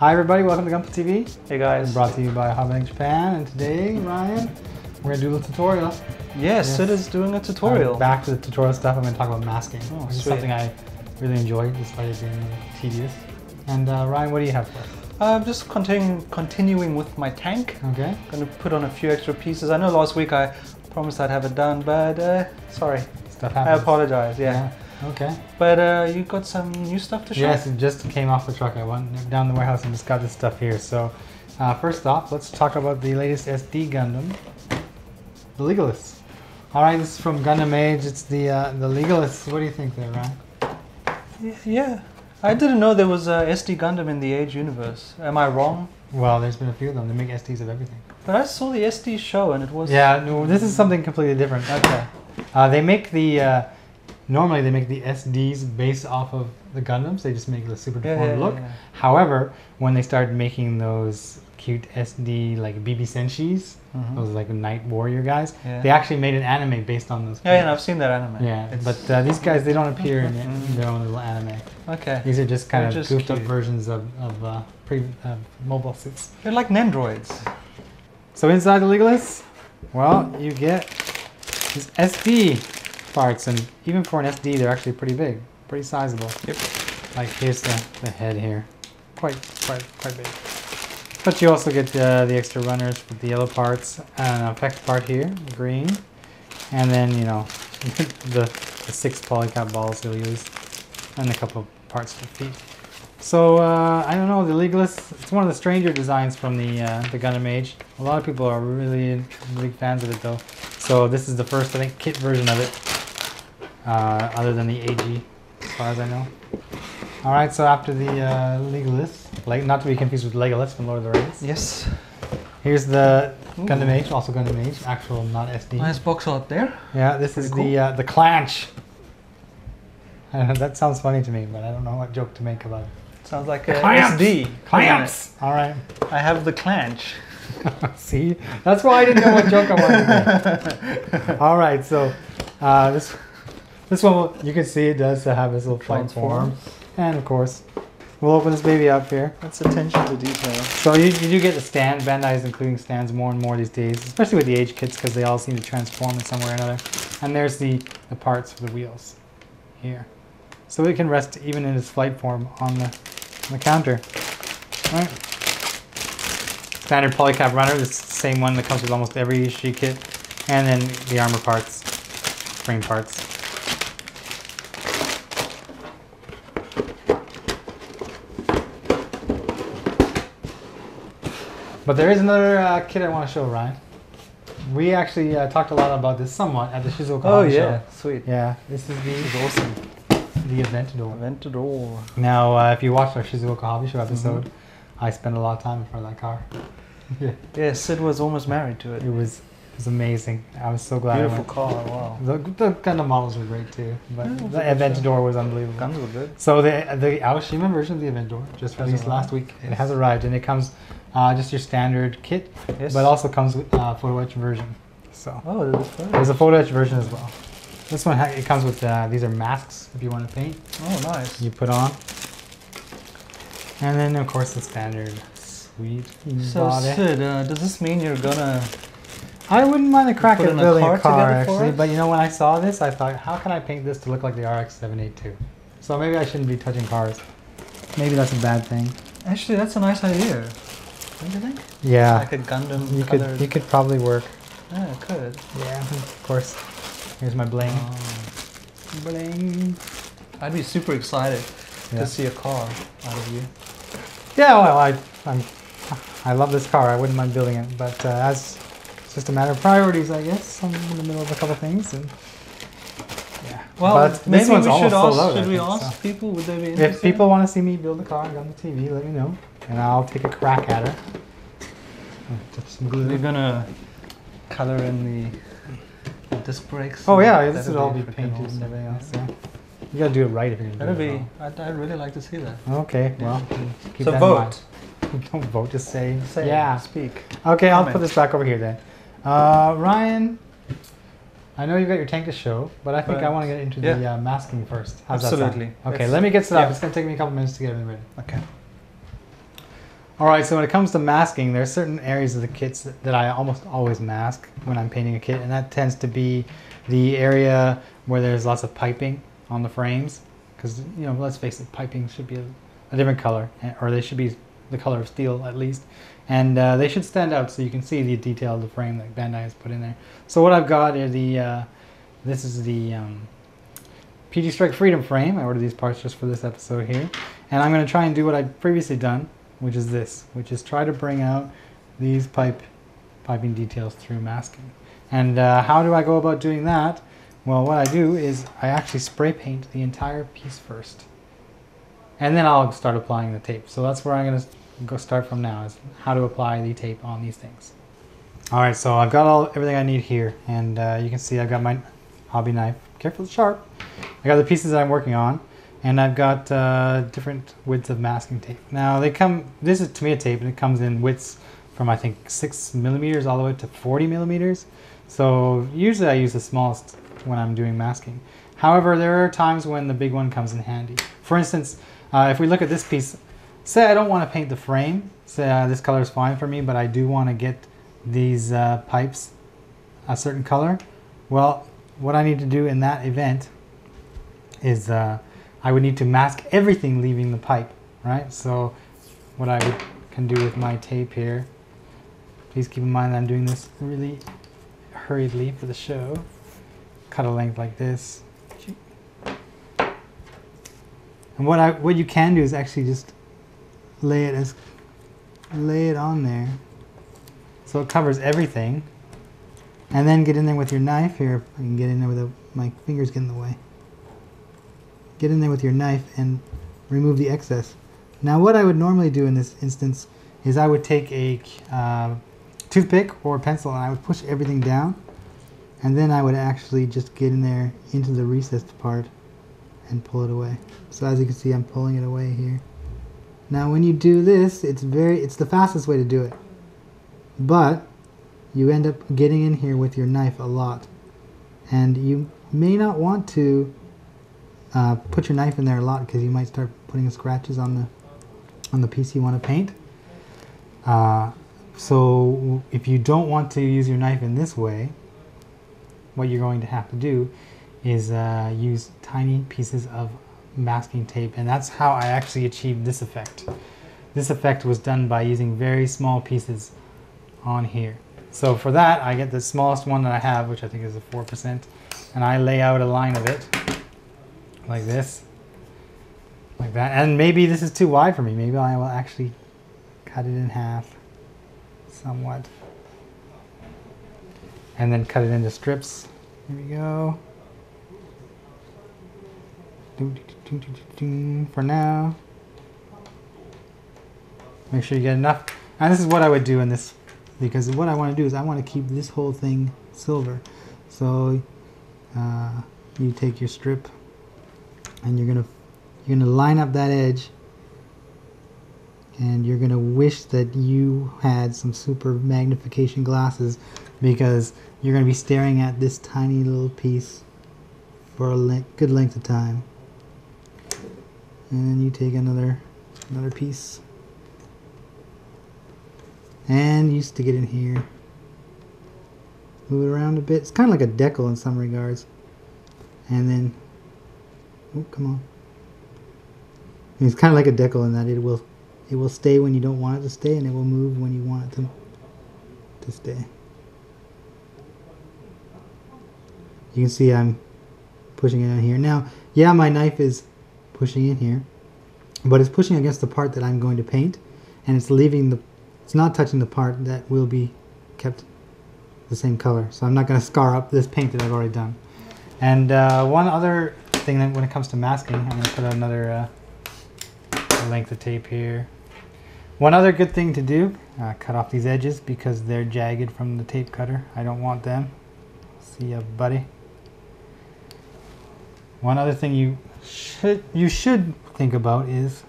Hi everybody, welcome to Gunpla TV. Hey guys. Brought to you by HobbyLink Japan, and today, Ryan, we're going to do a little tutorial. Yes, Sid is doing a tutorial. Back to the tutorial stuff, I'm going to talk about masking, which is something I really enjoy, despite it being tedious. And Ryan, what do you have for us? I'm just continuing with my tank. Okay. I'm going to put on a few extra pieces. I know last week I promised I'd have it done, but sorry. Stuff happens. I apologize, yeah. Okay. But you got some new stuff to show? Yes, it just came off the truck. I went down the warehouse and just got this stuff here. So first off, let's talk about the latest SD Gundam, the Legilis. Alright, this is from Gundam Age. It's the Legilis. What do you think there, Ryan? Yeah. I didn't know there was a SD Gundam in the Age universe. Am I wrong? Well, there's been a few of them. They make SDs of everything. But I saw the SD show and it was... Yeah, no, this is something completely different. Okay. They make the... normally they make the SDs based off of the Gundams. They just make the super deformed look. Yeah. However, when they started making those cute SD like BB Senshis, those like Night Warrior guys, they actually made an anime based on those. Yeah, and I've seen that anime. Yeah, but these guys, they don't appear in their own little anime. Okay. These are just kind of goofed up versions of mobile suits. They're like Nendroids. So inside the Legilis, well, you get these SD parts, and even for an SD, they're actually pretty big, pretty sizable. Yep. Like here's the head here, quite big. But you also get the extra runners with the yellow parts, an effect part here, green, and then you know the 6 polycap balls they'll use, and a couple of parts for feet. So I don't know, the Legilis, it's one of the stranger designs from the Gundam Age. A lot of people are really big fans of it though. So this is the first, I think, kit version of it. Other than the HG, as far as I know. Alright, so after the Legilis, not to be confused with Legolas from Lord of the Rings. Yes. Here's the Gundam Age, also Gundam Age, actual, not SD. Nice box out there. Yeah, this is cool. The Clanche. That sounds funny to me, but I don't know what joke to make about it. Sounds like a SD. Clamps! Alright. I have the Clanche. See? That's why I didn't know what joke I wanted to make. Alright, so this one, you can see it does have this little transform. And of course, we'll open this baby up here. That's attention to detail. So you do get the stand. Bandai is including stands more and more these days, especially with the Age kits, because they all seem to transform in some way or another. And there's the parts for the wheels here. So it can rest even in its flight form on the counter. All right. Standard polycap runner, this is the same one that comes with almost every HG kit. And then the armor parts, frame parts. But there is another kit I want to show, Ryan. We actually talked a lot about this somewhat at the Shizuoka Hobby show. Oh yeah, sweet. Yeah, this is awesome. The Aventador. Aventador. Now, if you watched our Shizuoka Hobby show episode, I spent a lot of time in front of that car. Yeah, Sid was almost married to it. It was amazing. I was so glad. Beautiful car, wow. The Gundam models were great too, but the Aventador was unbelievable. Guns were good. So the Aoshima version of the Aventador just released last week. Yes. It has arrived, and it comes just your standard kit, but also comes with photo etch version. So there's a photo etch version as well. This one it comes with these are masks if you want to paint. Oh, nice. You put on, and then of course the standard sweet body. Sid, does this mean you're gonna? I wouldn't mind a crack at building a car actually, but you know when I saw this, I thought, how can I paint this to look like the RX-782? So maybe I shouldn't be touching cars. Maybe that's a bad thing. Actually, that's a nice idea. Don't you think? Yeah. Like a Gundam. You could probably work. Yeah, it could. Yeah, of course. Here's my bling. Bling. I'd be super excited to see a car out of you. Yeah, well, I love this car. I wouldn't mind building it, but as it's just a matter of priorities, I guess. I'm in the middle of a couple things, and yeah. Well, but maybe we should ask. Should we ask people? Would they be interested? If people want to see me build a car on the TV, let me know, and I'll take a crack at it. Touch some glue. You're gonna color in the disc brakes. Oh yeah, this would all be painted and everything else. Yeah. You gotta do it right if you're gonna do it. I'd really like to see that. Okay, well, keep so that vote. in mind. Don't vote, just say yeah. Speak. Okay, I'll put this back over here then. Ryan, I know you've got your tank to show, but I think I want to get into the masking first. How's that sound? Absolutely. Okay, let me get set up. It's going to take me a couple minutes to get everything ready. Okay. Alright, so when it comes to masking, there are certain areas of the kits that I almost always mask when I'm painting a kit, and that tends to be the area where there's lots of piping on the frames. Because, you know, let's face it, piping should be a different color, or they should be the color of steel at least. And they should stand out so you can see the detail of the frame that Bandai has put in there. So what I've got are this is the PG Strike Freedom frame. I ordered these parts just for this episode here. And I'm going to try and do what I've previously done, which is try to bring out these piping details through masking. And how do I go about doing that? Well, what I do is I actually spray paint the entire piece first. And then I'll start applying the tape. So that's where I'm going to go start from now, is how to apply the tape on these things. Alright, so I've got everything I need here. And you can see I've got my hobby knife. Careful, it's sharp. I got the pieces that I'm working on. And I've got different widths of masking tape. Now this is Tamiya tape, and it comes in widths from I think 6 millimeters all the way to 40 millimeters. So usually I use the smallest when I'm doing masking. However, there are times when the big one comes in handy. For instance, if we look at this piece, say I don't want to paint the frame, say this color is fine for me, but I do want to get these pipes a certain color. Well, what I need to do in that event is I would need to mask everything leaving the pipe, right? So what I can do with my tape here, please keep in mind that I'm doing this really hurriedly for the show. Cut a length like this. And what you can do is actually just lay it on there so it covers everything, and then get in there with your knife. Here, I can get in there with my fingers get in the way. Get in there with your knife and remove the excess. Now what I would normally do in this instance is I would take a toothpick or a pencil and I would push everything down, and then I would actually just get in there into the recessed part and pull it away. So as you can see, I'm pulling it away here. Now when you do this, it's the fastest way to do it, but you end up getting in here with your knife a lot, and you may not want to put your knife in there a lot because you might start putting scratches on the piece you want to paint. So if you don't want to use your knife in this way, what you're going to have to do is use tiny pieces of masking tape, and that's how I actually achieved this effect. This effect was done by using very small pieces on here. So for that, I get the smallest one that I have, which I think is a 4%, and I lay out a line of it like this, like that. And maybe this is too wide for me. Maybe I will actually cut it in half somewhat, and then cut it into strips. Here we go. For now, make sure you get enough. And this is what I would do in this, because what I want to do is I want to keep this whole thing silver. So you take your strip and you're gonna line up that edge, and you're gonna wish that you had some super magnification glasses, because you're gonna be staring at this tiny little piece for a good length of time. And then you take another piece and you stick it in here. Move it around a bit. It's kind of like a decal in some regards. And then, oh, come on. It's kind of like a decal in that it will stay when you don't want it to stay, and it will move when you want it to stay. You can see I'm pushing it in here. Now, yeah, my knife is pushing in here, but it's pushing against the part that I'm going to paint, and it's not touching the part that will be kept the same color. So I'm not going to scar up this paint that I've already done. And one other thing that when it comes to masking, I'm going to put another length of tape here. One other good thing to do, cut off these edges because they're jagged from the tape cutter. I don't want them. See ya, buddy. One other thing you should think about is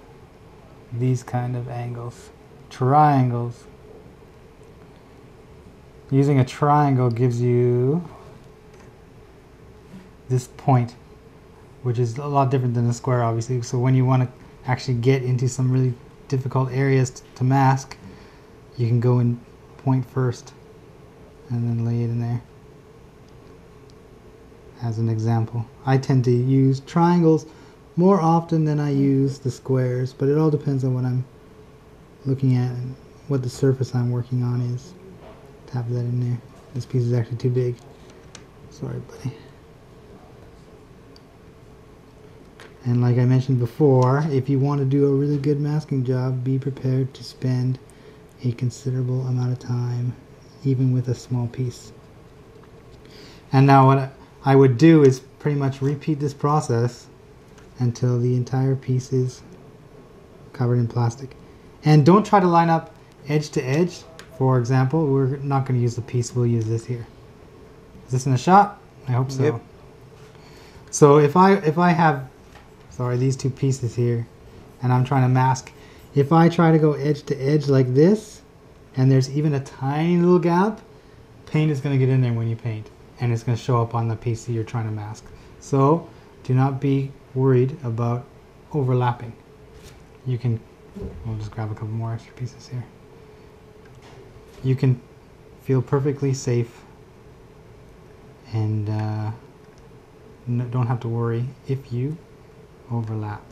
these kind of angles. Triangles. Using a triangle gives you this point, which is a lot different than a square, obviously. So when you want to actually get into some really difficult areas to mask, you can go and point first and then lay it in there. As an example, I tend to use triangles more often than I use the squares, but it all depends on what I'm looking at and what the surface I'm working on is. Tap that in there. This piece is actually too big. Sorry, buddy. And like I mentioned before, if you want to do a really good masking job, be prepared to spend a considerable amount of time, even with a small piece. And now what I would do is pretty much repeat this process until the entire piece is covered in plastic. And don't try to line up edge to edge. For example, we're not going to use the piece, we'll use this here. Is this in a shot? I hope so. Yep. So if I have, sorry, these two pieces here, and I'm trying to mask, if I try to go edge to edge like this, and there's even a tiny little gap, paint is going to get in there when you paint, and it's going to show up on the piece that you're trying to mask. So do not be worried about overlapping. You can, we'll just grab a couple more extra pieces here. You can feel perfectly safe and don't have to worry if you overlap.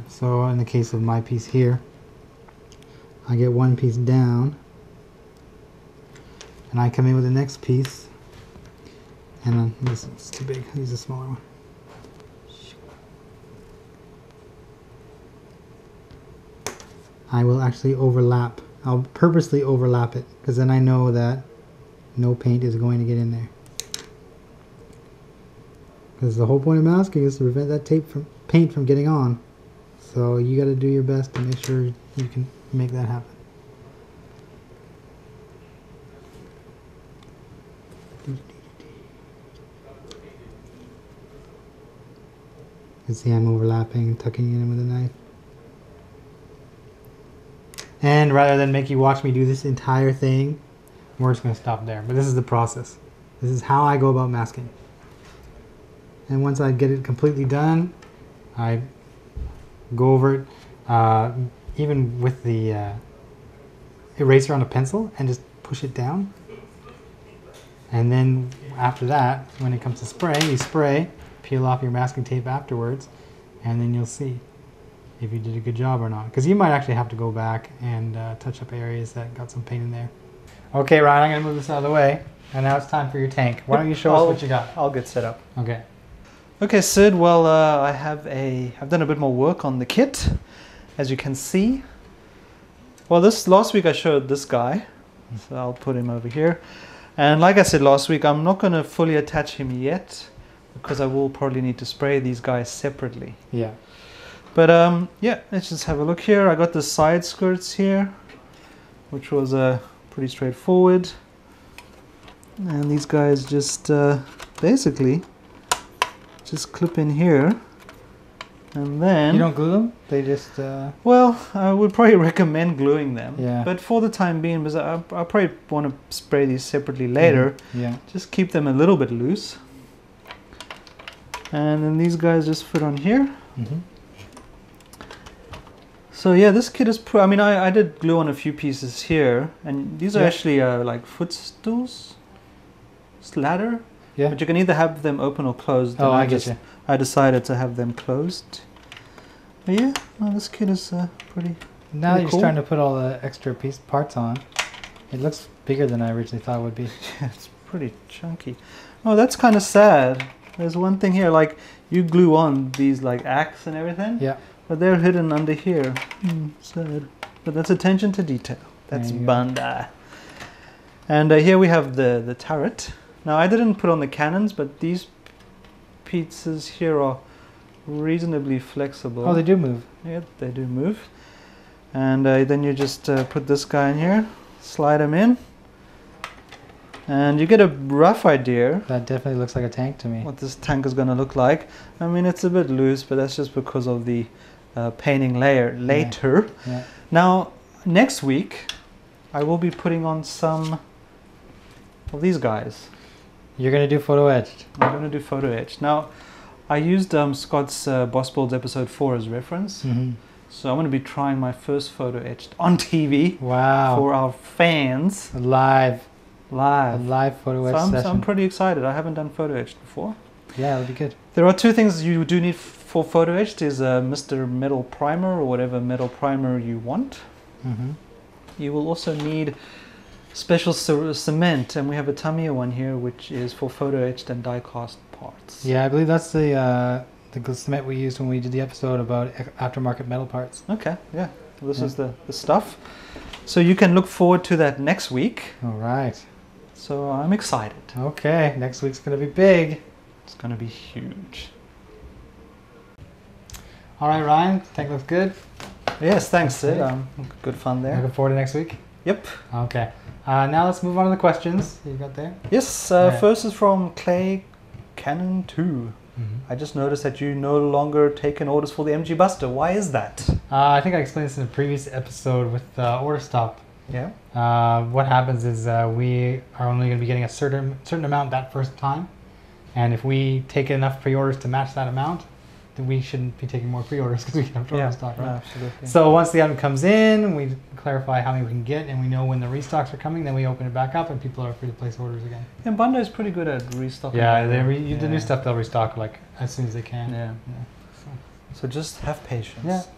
So in the case of my piece here, I get one piece down and I come in with the next piece, and this is too big, I'll use a smaller one. I will actually overlap. I'll purposely overlap it because then I know that no paint is going to get in there. Because the whole point of masking is to prevent that paint from getting on. So you got to do your best to make sure you can make that happen. You see I'm overlapping and tucking it in with a knife. And rather than make you watch me do this entire thing, we're just going to stop there. But this is the process. This is how I go about masking. And once I get it completely done, I go over it, even with the eraser on a pencil, and just push it down. And then after that, when it comes to spray, you spray, peel off your masking tape afterwards, and then you'll see if you did a good job or not. Because you might actually have to go back and touch up areas that got some paint in there. Okay, Ryan, I'm going to move this out of the way. And now it's time for your tank. Why don't you show us what you got? I'll get set up. Okay. Okay, Syd, well, I've done a bit more work on the kit, as you can see. Well, last week I showed this guy, so I'll put him over here. And like I said last week, I'm not going to fully attach him yet, because I will probably need to spray these guys separately. Yeah. But yeah, let's just have a look here. I got the side skirts here, which was pretty straightforward. And these guys just basically just clip in here. And then... You don't glue them? They just... Well, I would probably recommend gluing them. Yeah. But for the time being, because I probably want to spray these separately later. Yeah. Just keep them a little bit loose. And then these guys just fit on here. Mm-hmm. So yeah, this kit is... I mean, I did glue on a few pieces here. And these are actually like footstools. Ladder. Yeah. But you can either have them open or closed. Oh, I get you. I decided to have them closed. But yeah, well, this kit is pretty Now pretty you're cool. starting to put all the extra parts on. It looks bigger than I originally thought it would be. Yeah, it's pretty chunky. Oh, that's kind of sad. There's one thing here, like you glue on these like axe and everything. Yeah. But they're hidden under here. Sad. But that's attention to detail. That's Bandai. And here we have the turret. Now I didn't put on the cannons, but these pieces here are reasonably flexible. Oh, they do move. Yeah, they do move. And then you just put this guy in here, slide him in, and you get a rough idea. That definitely looks like a tank to me. What this tank is going to look like. I mean, it's a bit loose, but that's just because of the painting layer later. Yeah. Yeah. Now, next week, I will be putting on some of these guys. You're going to do photo etched? I'm going to do photo etched. Now, I used Scott's Boss Builds episode 4 as reference. Mm-hmm. So I'm going to be trying my first photo etched on TV. Wow. For our fans. Live. A Live. live photo etch session. So I'm pretty excited. I haven't done photo etched before. Yeah, that'll be good. There are two things you do need for photo etched is a Mr. Metal Primer or whatever metal primer you want. Mm-hmm. You will also need special cement, and we have a Tamiya one here which is for photo etched and die cast parts. Yeah, I believe that's the cement we used when we did the episode about aftermarket metal parts. Okay, yeah. This is the stuff. So you can look forward to that next week. All right. So I'm excited. Okay, next week's going to be big. It's going to be huge. All right, Ryan, tank looks good. Yes, thanks, Sid. Good fun there. Looking forward to next week? Yep. Okay. Now let's move on to the questions you got there. Yes, Yeah. First is from Clay Cannon 2. I just noticed that you no longer taking orders for the MG Buster. Why is that? I think I explained this in a previous episode with order stop. Yeah. What happens is we are only going to be getting a certain amount that first time, and if we take enough pre-orders to match that amount, then we shouldn't be taking more pre-orders because we have order stock, right? Absolutely. So once the item comes in, we clarify how many we can get, and we know when the restocks are coming. Then we open it back up, and people are free to place orders again. And Bandai is pretty good at restocking. Yeah, the new stuff they'll restock like as soon as they can. Yeah. So just have patience.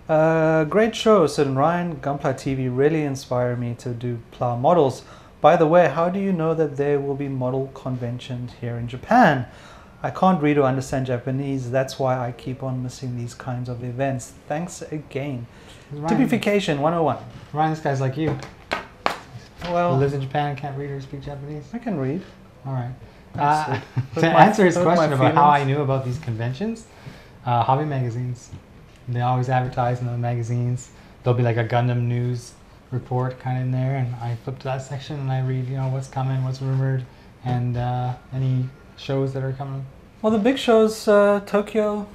Yeah. Great show, Sid and Ryan. Gunpla TV really inspired me to do plow models. By the way, how do you know that there will be model conventions here in Japan? I can't read or understand Japanese. That's why I keep on missing these kinds of events. Thanks again. Typification 101. Ryan, this guy's like you. Well, Who lives in Japan and can't read or speak Japanese. I can read. All right. That's it. To answer his hurt my question about how I feelings. knew about these conventions, hobby magazines. They always advertise in the magazines. There'll be like a Gundam news report kind of in there, and I flip to that section and I read, you know, what's coming, what's rumored, and any shows that are coming. Well, the big shows, Tokyo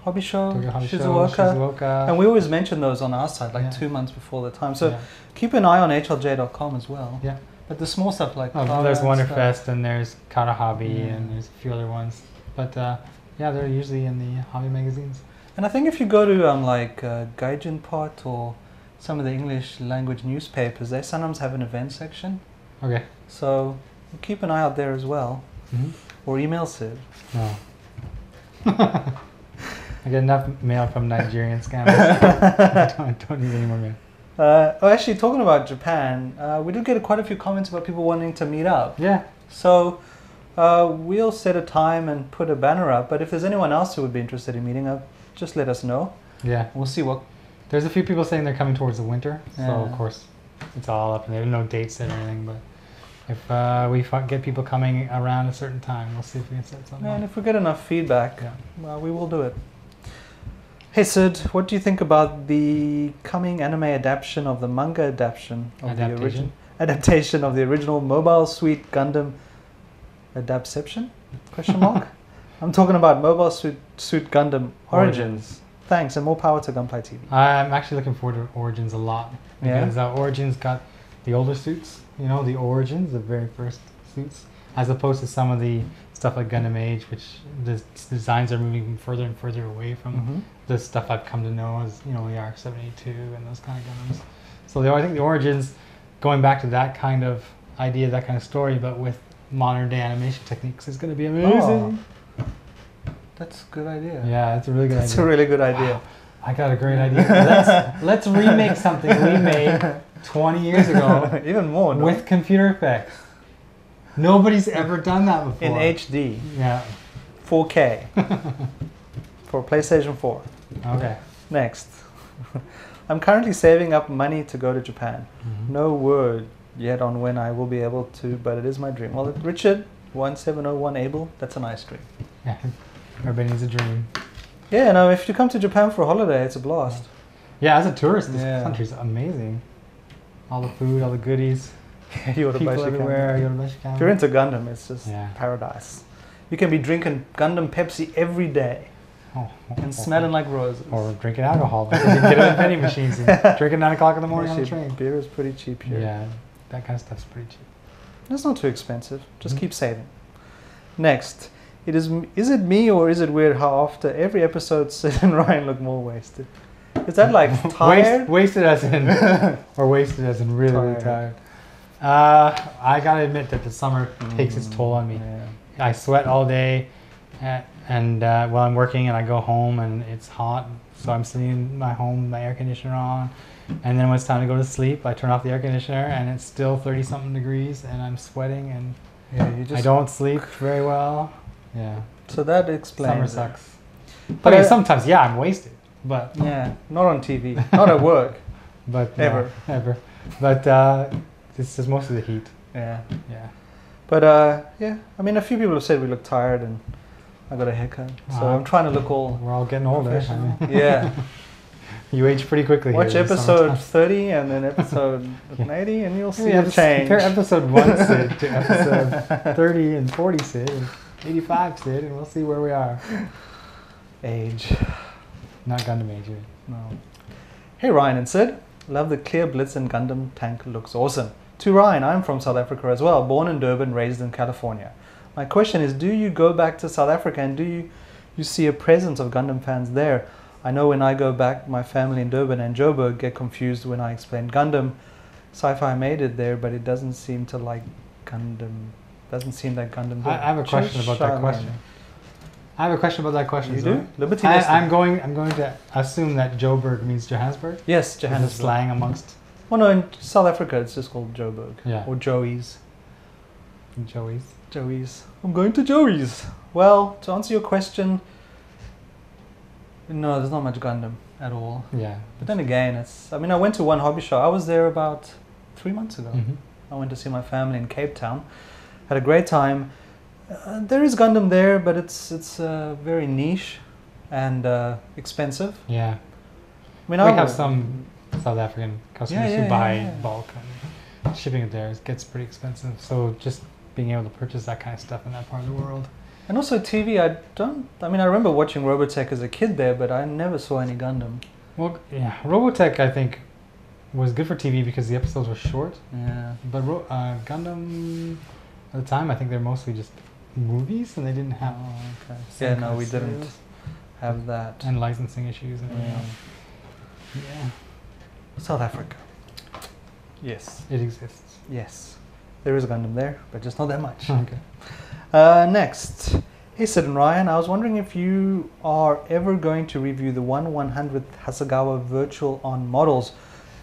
Hobby Show, Tokyo Hobby Show, Shizuoka, and we always mention those on our site, like 2 months before the time. So keep an eye on HLJ.com as well. Yeah. But the small stuff like there's Wonderfest and there's Kata Hobby and there's a few other ones. But yeah, they're usually in the hobby magazines. And I think if you go to like Gaijin Pot or some of the English language newspapers, they sometimes have an event section. Okay. So keep an eye out there as well. Or email Sid. No. I get enough mail from Nigerian scammers. I don't need any more mail. Actually, talking about Japan, we did get quite a few comments about people wanting to meet up. Yeah. So we'll set a time and put a banner up. But if there's anyone else who would be interested in meeting up, just let us know. Yeah. We'll see what. There's a few people saying they're coming towards the winter. So, of course, it's all up. And there's no dates set or anything. But if we get people coming around a certain time, we'll see if we can set something up. And if we get enough feedback, well, we will do it. Hey Sid, what do you think about the coming anime adaptation of the manga adaptation of the original Mobile Suit Gundam Adaptation? Question mark? I'm talking about Mobile Suit Gundam Origins. Thanks, and more power to Gunpla TV. I'm actually looking forward to Origins a lot because Origins got the older suits, you know, the Origins, the very first suits, as opposed to some of the stuff like Gundam Age, which the designs are moving further and further away from the stuff I've come to know as, you know, the ARC-782 and those kind of Gundams. So I think the Origins, going back to that kind of idea, that kind of story, but with modern day animation techniques, is going to be amazing. Oh, that's a good idea. Yeah, it's a really good idea. That's a really good idea. Wow, I got a great idea. Let's remake something we made 20 years ago. Even more, no? With computer effects. Nobody's ever done that before. In HD. Yeah. 4K. For PlayStation 4. Okay. Next. I'm currently saving up money to go to Japan. No word yet on when I will be able to, but it is my dream. Well, Richard, 1701 Abel, that's a nice dream. Yeah. Everybody needs a dream. Yeah, no, if you come to Japan for a holiday, it's a blast. Yeah, as a tourist, this country's amazing. All the food, all the goodies. People everywhere. If you're into Gundam, it's just paradise. You can be drinking Gundam Pepsi every day and smelling like roses. Or drinking alcohol. You can get it in vending machines and drink at 9 o'clock in the morning on the train. Beer is pretty cheap here. Yeah, that kind of stuff's pretty cheap. It's not too expensive. Just keep saving. Next. Is it me or is it weird how after every episode Sid and Ryan look more wasted? Is that like tired? Wasted as in, or wasted as in really tired. I gotta admit that the summer takes its toll on me. Yeah. I sweat all day, and while I'm working, and I go home and it's hot, so I'm sitting in my home, my air conditioner on, and then when it's time to go to sleep, I turn off the air conditioner, and it's still 30-something degrees, and I'm sweating, and I don't sleep very well. Yeah. So that explains. Summer sucks. But okay, sometimes, yeah, I'm wasted, but yeah, not on TV, not at work, but ever. But it's just mostly the heat. Yeah. Yeah. But yeah, I mean, a few people have said we look tired, and I got a haircut, so I'm trying to look all. We're all getting older. I mean. Yeah. You age pretty quickly. Watch episode 30 and then episode 80, and you'll see a change. Compare episode 1 Syd to episode 30 and 40 Syd, and 85 Syd, and we'll see where we are. Age. Not Gundam age. No. Hey Ryan and Syd, love the clear Blitz and Gundam tank, looks awesome. To Ryan, I'm from South Africa as well, born in Durban, raised in California. My question is, do you go back to South Africa and do you see a presence of Gundam fans there? I know when I go back, my family in Durban and Joburg get confused when I explain Gundam. Sci-Fi made it there, but it doesn't seem to like Gundam. Doesn't seem that Gundam. I have a question about that question. I have a question about that question. You do? Liberty I'm going to assume that Joburg means Johannesburg. Yes, Johannesburg. Is it slang amongst? Well, no, in South Africa it's just called Joburg. Yeah. Or Joey's. Joey's. I'm going to Joey's. Well, to answer your question, no, there's not much Gundam at all. Yeah. But then again, I mean, I went to one hobby show. I was there about 3 months ago. Mm-hmm. I went to see my family in Cape Town. Had a great time. There is Gundam there, but it's very niche and expensive. Yeah. I mean, we have some South African customers who buy bulk, and shipping it there gets pretty expensive. So just being able to purchase that kind of stuff in that part of the world. And also TV, I remember watching Robotech as a kid there, but I never saw any Gundam. Well, yeah, Robotech I think was good for TV because the episodes were short. Yeah. But Gundam at the time, I think they're mostly just movies, and they didn't have. Oh, okay. Yeah, no, we didn't have that. And licensing issues and everything else. Yeah. South Africa. Yes. It exists. Yes. There is a Gundam there, but just not that much. Okay. Next. Hey Syd and Ryan, I was wondering if you are ever going to review the 1/100th Hasegawa Virtual On models.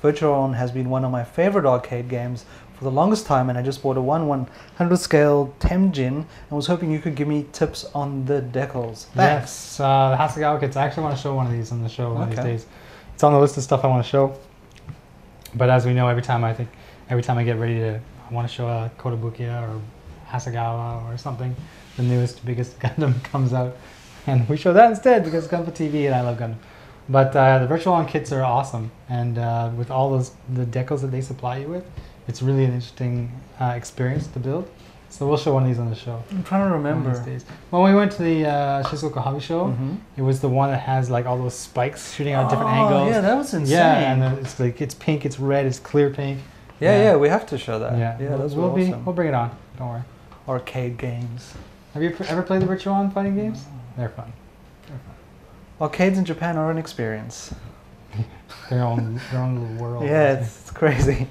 Virtual On has been one of my favorite arcade games for the longest time, and I just bought a 1/100 scale Temjin and was hoping you could give me tips on the decals. Thanks. Yes, the Hasegawa kits. I actually want to show one of these on the show one of these days. It's on the list of stuff I want to show. But as we know, every time I get ready to, I want to show a Kotobukiya or Hasegawa or something, the newest, biggest Gundam comes out, and we show that instead because Gunpla TV and I love Gundam. But the Virtual On kits are awesome, and with all the decals that they supply you with, it's really an interesting experience to build. So we'll show one of these on the show. I'm trying to remember. When we went to the Shizuoka Hobby Show, it was the one that has like all those spikes shooting out different angles. Yeah, that was insane. Yeah, and it's like it's pink, it's red, it's clear pink. Yeah, we have to show that. Yeah, those were awesome. We'll bring it on. Don't worry. Arcade games. Have you ever played the Virtual On fighting games? They're fun. Arcades in Japan are an experience. their own little world. Yeah, it's crazy.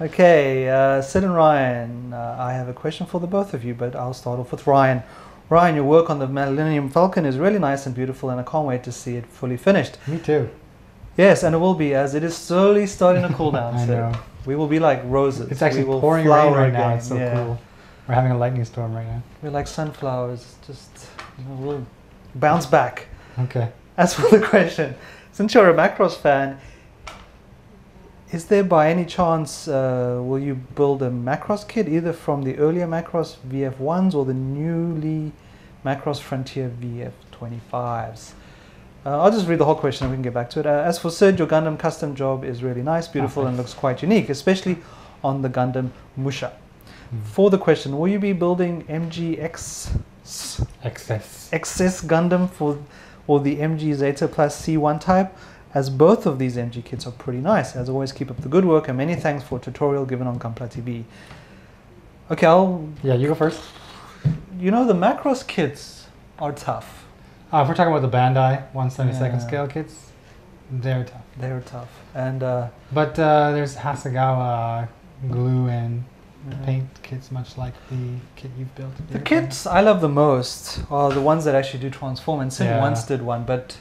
Okay, Syd and Ryan, I have a question for the both of you, but I'll start off with Ryan. Ryan, your work on the Millennium Falcon is really nice and beautiful, and I can't wait to see it fully finished. Me too. Yes, and it will be, as it is slowly starting to cool down. I know. We will be like roses. It's actually pouring rain right now. It's so cool. We're having a lightning storm right now. We're like sunflowers, just we'll bounce back. Okay. As for the question, since you're a Macross fan, is there by any chance, will you build a Macross kit either from the earlier Macross VF1s or the newly Macross Frontier VF25s? I'll just read the whole question and we can get back to it. As for Syd, your Gundam custom job is really nice, beautiful, and looks quite unique, especially on the Gundam Musha. For the question, will you be building MGX XS Gundam or the MG Zeta Plus C1 type? As both of these MG kits are pretty nice. As always, keep up the good work, and many thanks for a tutorial given on Gunpla TV. Okay, Yeah, you go first. You know, the Macross kits are tough. If we're talking about the Bandai 1/72 scale kits, They're tough. They were tough. And but there's Hasegawa glue and paint kits, much like the kit you've built. the kits I love the most are the ones that actually do transform. And Syd once did one, but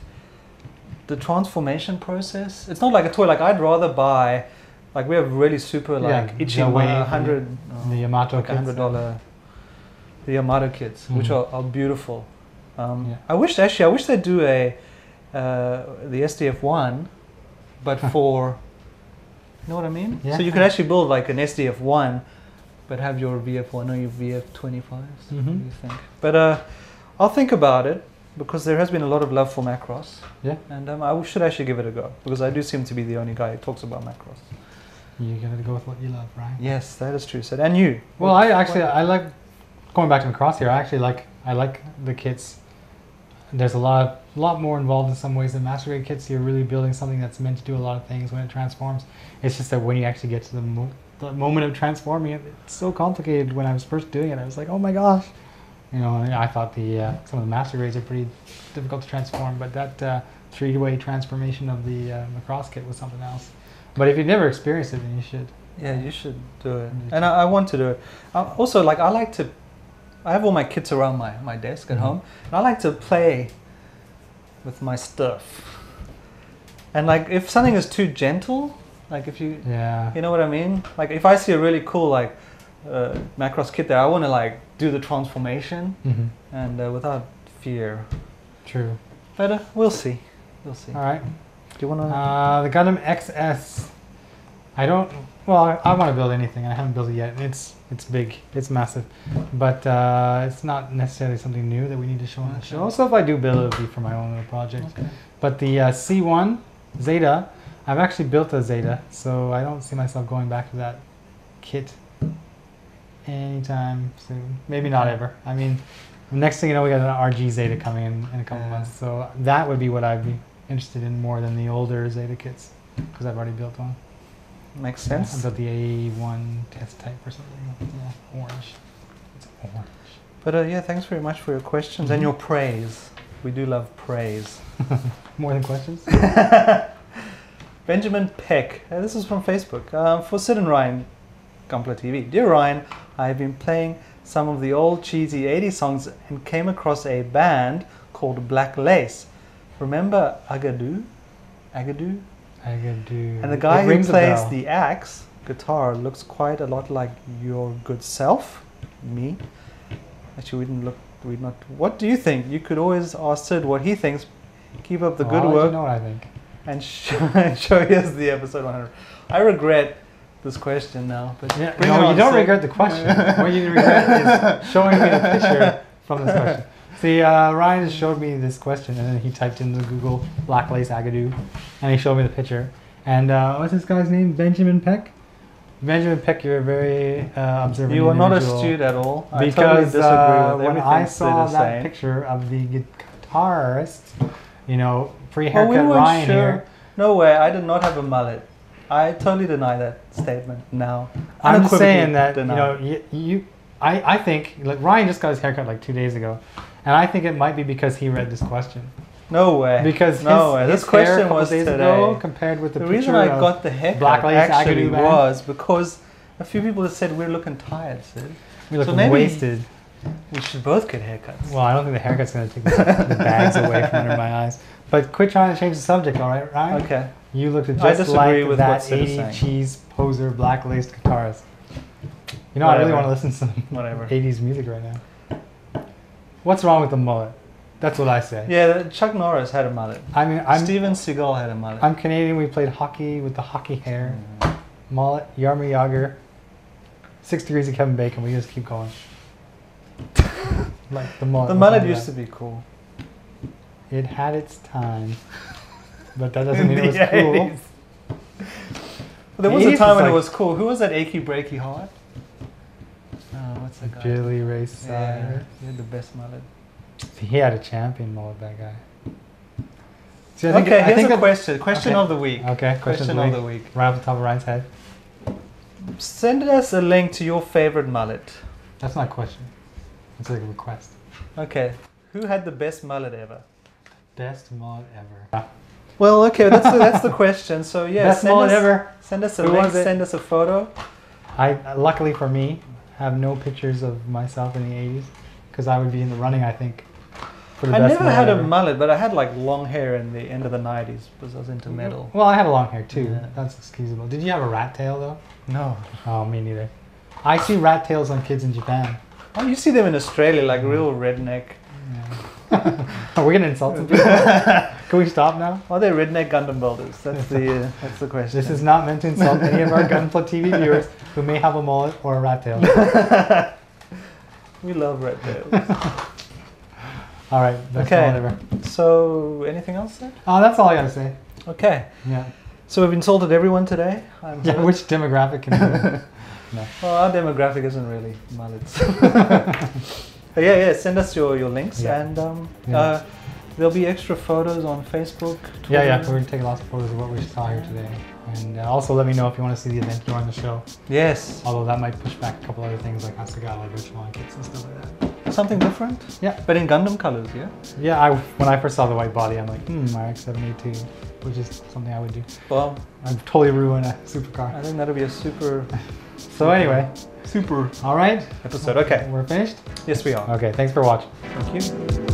the transformation process, it's not like a toy. Like I'd rather buy, like we have really super like itchy $100 the Yamato like $100 the Yamato kits, which are beautiful. I wish they'd do a the SDF one, but for, you know what I mean? Yeah. So you could actually build like an SDF one, but have your VF1 or your VF25s. What do you think? But I'll think about it, because there has been a lot of love for Macross. Yeah. And I should actually give it a go, because I do seem to be the only guy who talks about Macross. You gotta go with what you love, right? Yes, that is true, Syd. And you? Well, I like going back to Macross here. I like the kits. There's a lot more involved in some ways than Master Grade kits. You're really building something that's meant to do a lot of things when it transforms. It's just that when you actually get to the moment of transforming it, it's so complicated. When I was first doing it, I was like, oh my gosh. You know, I thought some of the Master Grades are pretty difficult to transform, but that three-way transformation of the Macross kit was something else. But if you've never experienced it, then you should. Yeah, you should do it. And I want to do it. Also, like, I have all my kits around my desk at home, and I like to play with my stuff. And like, if something is too gentle, like if you know what I mean? Like if I see a really cool like Macross kit there, I want to like do the transformation and without fear. True. But we'll see. We'll see. All right. Do you want to? The Gundam XS. I want to build anything. I haven't built it yet. It's big. It's massive. But it's not necessarily something new that we need to show on the show. Also, if I do build it, it'll be for my own little project. Okay. But the C1 Zeta, I've actually built a Zeta, so I don't see myself going back to that kit anytime soon. Maybe not ever. I mean, next thing you know, we got an RG Zeta coming in a couple months. So that would be what I'd be interested in more than the older Zeta kits, because I've already built one. Makes sense. I built the A1 test type or something. Yeah, orange. It's orange. But yeah, thanks very much for your questions and your praise. We do love praise. More than questions? Benjamin Peck. This is from Facebook. For Syd and Ryan, Gunpla TV. Dear Ryan, I have been playing some of the old cheesy 80s songs and came across a band called Black Lace. Remember Agadu? Agadu? Agadu. And the guy who plays the axe guitar looks quite a lot like your good self, me. Actually, we'd not. What do you think? You could always ask Syd what he thinks. Keep up the good work. You know what I think. And show us the episode 100. I regret this question now, but yeah, no, you don't regret the question. What you regret is showing me the picture from this question. See, Ryan just showed me this question, and then he typed in the Google Black Lace Agadu, and he showed me the picture. And what's this guy's name? Benjamin Peck? Benjamin Peck, you're a very observant You are not astute at all. Because I totally disagree with when I saw that picture of the guitarist, you know, pre-haircut Ryan here. No way, I did not have a mullet. I totally deny that statement now. I'm just saying that, I think, like, Ryan just got his haircut like 2 days ago, and I think it might be because he read this question. No way. Because this question was days ago compared with the picture reason I got the haircut actually was because a few people have said we're looking tired, Syd. We look wasted. We should both get haircuts. Well, I don't think the haircut's going to take the bags away from under my eyes. But quit trying to change the subject, all right, Ryan? Okay. You looked just like that 80 cheese poser black laced guitarist. You know, I really want to listen to some 80s music right now. What's wrong with the mullet? That's what I say. Yeah, Chuck Norris had a mullet. I mean, Steven Seagal had a mullet. I'm Canadian. We played hockey with the hockey hair. Mullet, Yarmir Yager, 6 Degrees of Kevin Bacon. We just keep going. Like the mullet. The mullet used to be cool. It had its time, but that doesn't mean it was cool. There was a time when it was cool. Who was that achy breaky heart? What's that guy? Billy Ray Cyrus. Yeah, he had the best mullet. He had a champion mullet, that guy. See, here's a question. Question of the week. Okay, question of the week. Right off the top of Ryan's head. Send us a link to your favorite mullet. That's not a question. It's like a request. Okay. Who had the best mullet ever? Best mullet ever. Well, okay, that's the question. So yeah, Best mullet ever. Send us a Who link, was it? send us a photo. Luckily for me, have no pictures of myself in the 80s because I would be in the running, I think. For the I best never had mullet a ever. mullet, but I had like long hair in the end of the 90s because I was into metal. Well, I had a long hair too. Yeah. That's excusable. Did you have a rat tail though? No. Oh, me neither. I see rat tails on kids in Japan. Oh, you see them in Australia, like real redneck. Yeah. Are we gonna insult some people? Can we stop now? Are they redneck Gundam builders? That's the question. This is not meant to insult any of our Gunpla TV viewers who may have a mullet or a rat tail. We love red tails. All right. Best mullet ever. So anything else then? Oh, that's all I gotta say. Okay. Yeah. So we've insulted everyone today. Yeah. Which demographic can we? No. Well, our demographic isn't really mullets. But yeah, send us your links, Yeah. and Yeah. there'll be extra photos on Facebook, Twitter. Yeah. We're gonna take lots of photos of what we saw here today, and also let me know if you want to see the event you're on the show. Yes. Although that might push back a couple other things like Asagala, virtual kits and stuff like that. Something different? Yeah. But in Gundam colors, yeah? Yeah. When I first saw the white body, I'm like, RX-782, which is something I would do. Well, I'd totally ruin a supercar. I think that'll be a super Anyway, super all right. episode. Okay. We're finished? Yes, we are. Okay, thanks for watching. Thank you.